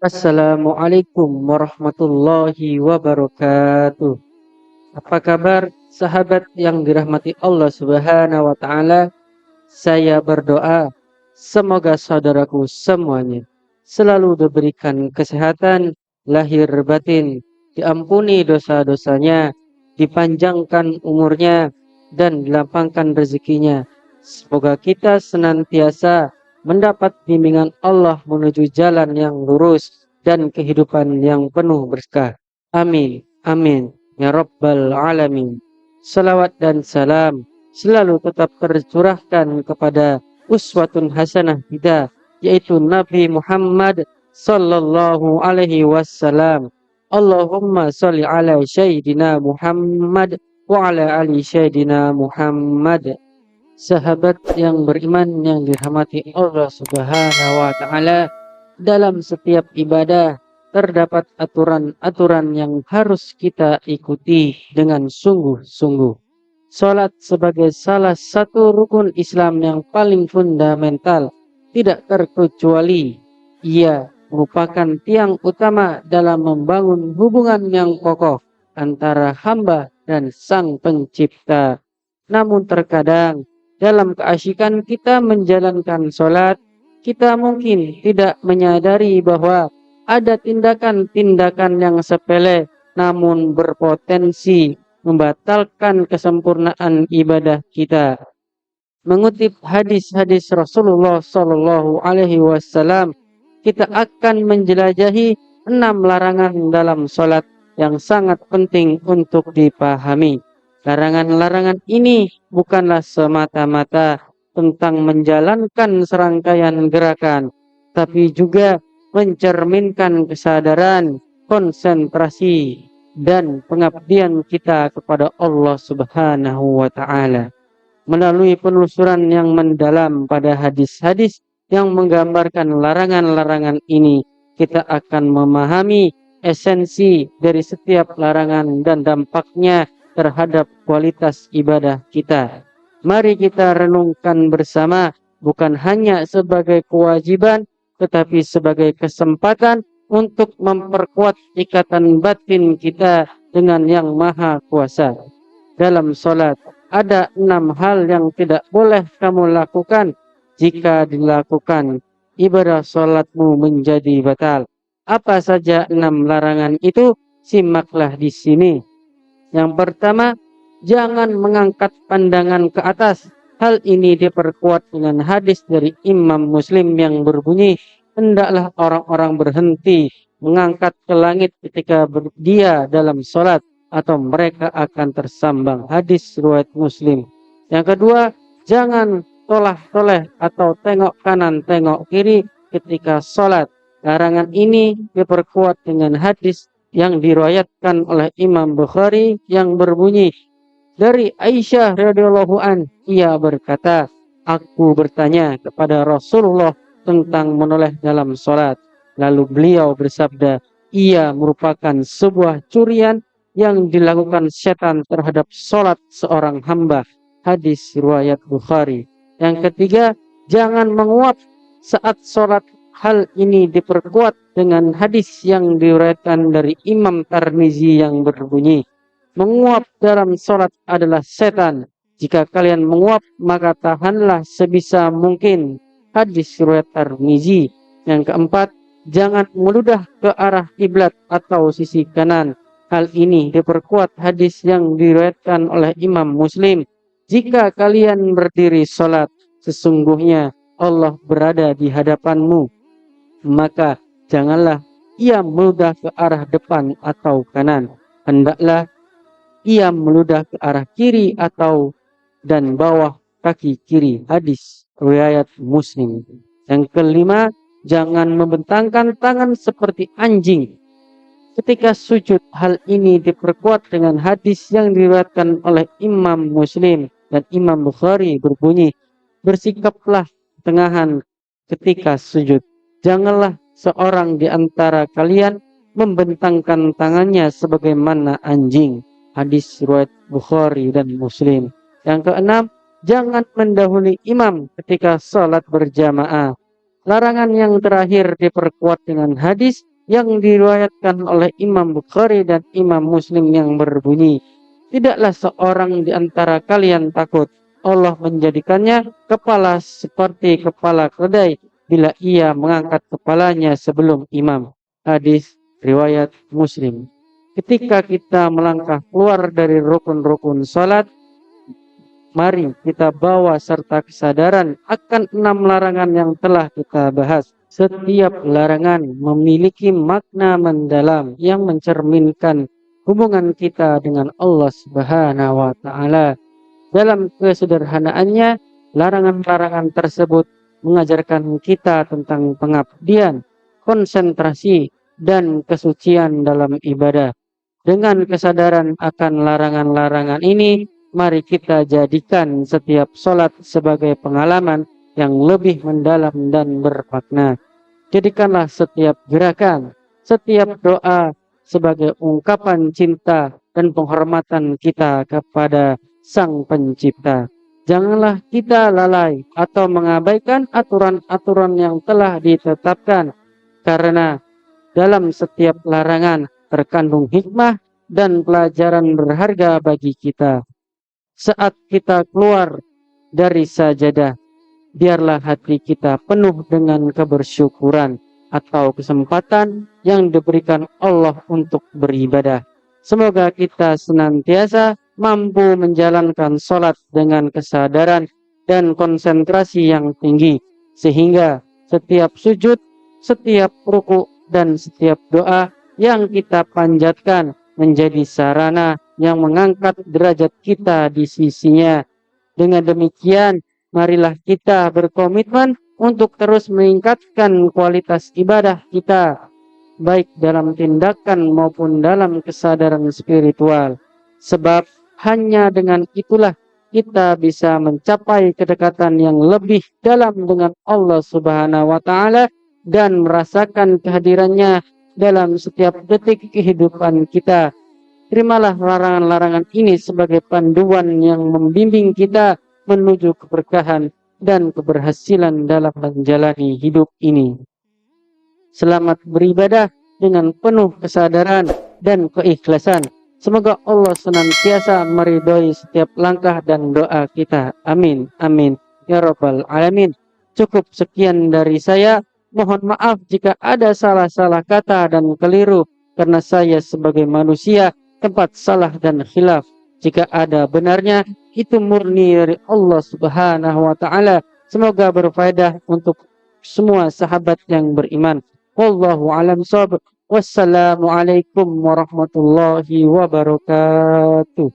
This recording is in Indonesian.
Assalamualaikum warahmatullahi wabarakatuh. Apa kabar sahabat yang dirahmati Allah Subhanahu wa taala? Saya berdoa semoga saudaraku semuanya selalu diberikan kesehatan lahir batin, diampuni dosa-dosanya, dipanjangkan umurnya dan dilapangkan rezekinya. Semoga kita senantiasa mendapat bimbingan Allah menuju jalan yang lurus dan kehidupan yang penuh berkah. Amin. Amin. Ya Rabbal Alamin. Salawat dan salam selalu tetap tercurahkan kepada uswatun hasanah kita, yaitu Nabi Muhammad sallallahu alaihi wasallam. Allahumma sholli ala Sayyidina Muhammad wa ala ali Sayyidina Muhammad. Sahabat yang beriman yang dirahmati Allah Subhanahu wa taala, dalam setiap ibadah terdapat aturan-aturan yang harus kita ikuti dengan sungguh-sungguh. Salat sebagai salah satu rukun Islam yang paling fundamental, tidak terkecuali ia merupakan tiang utama dalam membangun hubungan yang kokoh antara hamba dan Sang Pencipta. Namun terkadang dalam keasyikan kita menjalankan sholat, kita mungkin tidak menyadari bahwa ada tindakan-tindakan yang sepele namun berpotensi membatalkan kesempurnaan ibadah kita. Mengutip hadis-hadis Rasulullah Shallallahu Alaihi Wasallam, kita akan menjelajahi 6 larangan dalam sholat yang sangat penting untuk dipahami. Larangan-larangan ini bukanlah semata-mata tentang menjalankan serangkaian gerakan, tapi juga mencerminkan kesadaran, konsentrasi, dan pengabdian kita kepada Allah Subhanahu wa Ta'ala. Melalui penelusuran yang mendalam pada hadis-hadis yang menggambarkan larangan-larangan ini, kita akan memahami esensi dari setiap larangan dan dampaknya terhadap kualitas ibadah kita. Mari kita renungkan bersama, bukan hanya sebagai kewajiban, tetapi sebagai kesempatan untuk memperkuat ikatan batin kita dengan Yang Maha Kuasa. Dalam sholat, ada 6 hal yang tidak boleh kamu lakukan. Jika dilakukan, ibadah sholatmu menjadi batal. Apa saja 6 larangan itu? Simaklah di sini. Yang pertama, jangan mengangkat pandangan ke atas. Hal ini diperkuat dengan hadis dari Imam Muslim yang berbunyi, hendaklah orang-orang berhenti mengangkat ke langit ketika dia dalam sholat, atau mereka akan tersambang. Hadis riwayat Muslim. Yang kedua, jangan tolah-toleh atau tengok kanan tengok kiri ketika sholat. Larangan ini diperkuat dengan hadis yang diriwayatkan oleh Imam Bukhari yang berbunyi, dari Aisyah radhiyallahu an, ia berkata, aku bertanya kepada Rasulullah tentang menoleh dalam sholat. Lalu beliau bersabda, ia merupakan sebuah curian yang dilakukan setan terhadap sholat seorang hamba. Hadis riwayat Bukhari. Yang ketiga, jangan menguap saat sholat. Hal ini diperkuat dengan hadis yang diriwayatkan dari Imam Tirmizi yang berbunyi, menguap dalam sholat adalah setan. Jika kalian menguap, maka tahanlah sebisa mungkin. Hadis riwayat Tirmizi. Yang keempat, jangan meludah ke arah kiblat atau sisi kanan. Hal ini diperkuat hadis yang diriwayatkan oleh Imam Muslim. Jika kalian berdiri sholat, sesungguhnya Allah berada di hadapanmu, maka janganlah ia meludah ke arah depan atau kanan. Hendaklah ia meludah ke arah kiri atau dan bawah kaki kiri. Hadis riwayat Muslim. Yang kelima, jangan membentangkan tangan seperti anjing ketika sujud. Hal ini diperkuat dengan hadis yang diriwayatkan oleh Imam Muslim dan Imam Bukhari berbunyi, bersikaplah tengahan ketika sujud. Janganlah seorang di antara kalian membentangkan tangannya sebagaimana anjing. Hadis riwayat Bukhari dan Muslim. Yang keenam, jangan mendahului imam ketika sholat berjamaah. Larangan yang terakhir diperkuat dengan hadis yang diriwayatkan oleh Imam Bukhari dan Imam Muslim yang berbunyi, tidaklah seorang di antara kalian takut Allah menjadikannya kepala seperti kepala keledai bila ia mengangkat kepalanya sebelum imam. Hadis riwayat Muslim. Ketika kita melangkah keluar dari rukun-rukun salat, mari kita bawa serta kesadaran akan 6 larangan yang telah kita bahas. Setiap larangan memiliki makna mendalam yang mencerminkan hubungan kita dengan Allah Subhanahu wa taala. Dalam kesederhanaannya, larangan-larangan tersebut mengajarkan kita tentang pengabdian, konsentrasi, dan kesucian dalam ibadah. Dengan kesadaran akan larangan-larangan ini, mari kita jadikan setiap sholat sebagai pengalaman yang lebih mendalam dan bermakna. Jadikanlah setiap gerakan, setiap doa sebagai ungkapan cinta dan penghormatan kita kepada Sang Pencipta. Janganlah kita lalai atau mengabaikan aturan-aturan yang telah ditetapkan, karena dalam setiap larangan terkandung hikmah dan pelajaran berharga bagi kita. Saat kita keluar dari sajadah, biarlah hati kita penuh dengan kebersyukuran atau kesempatan yang diberikan Allah untuk beribadah. Semoga kita senantiasa mampu menjalankan sholat dengan kesadaran dan konsentrasi yang tinggi, sehingga setiap sujud, setiap ruku, dan setiap doa yang kita panjatkan menjadi sarana yang mengangkat derajat kita di sisinya. Dengan demikian, marilah kita berkomitmen untuk terus meningkatkan kualitas ibadah kita, baik dalam tindakan maupun dalam kesadaran spiritual. Sebab hanya dengan itulah kita bisa mencapai kedekatan yang lebih dalam dengan Allah Subhanahu wa taala dan merasakan kehadirannya dalam setiap detik kehidupan kita. Terimalah larangan-larangan ini sebagai panduan yang membimbing kita menuju keberkahan dan keberhasilan dalam menjalani hidup ini. Selamat beribadah dengan penuh kesadaran dan keikhlasan. Semoga Allah senantiasa meridhoi setiap langkah dan doa kita. Amin. Amin. Ya Rabbal Alamin. Cukup sekian dari saya. Mohon maaf jika ada salah-salah kata dan keliru, karena saya sebagai manusia tempat salah dan khilaf. Jika ada benarnya, itu murni dari Allah Subhanahu wa taala. Semoga berfaedah untuk semua sahabat yang beriman. Wallahu a'lam bishawab. Wassalamualaikum warahmatullahi wabarakatuh.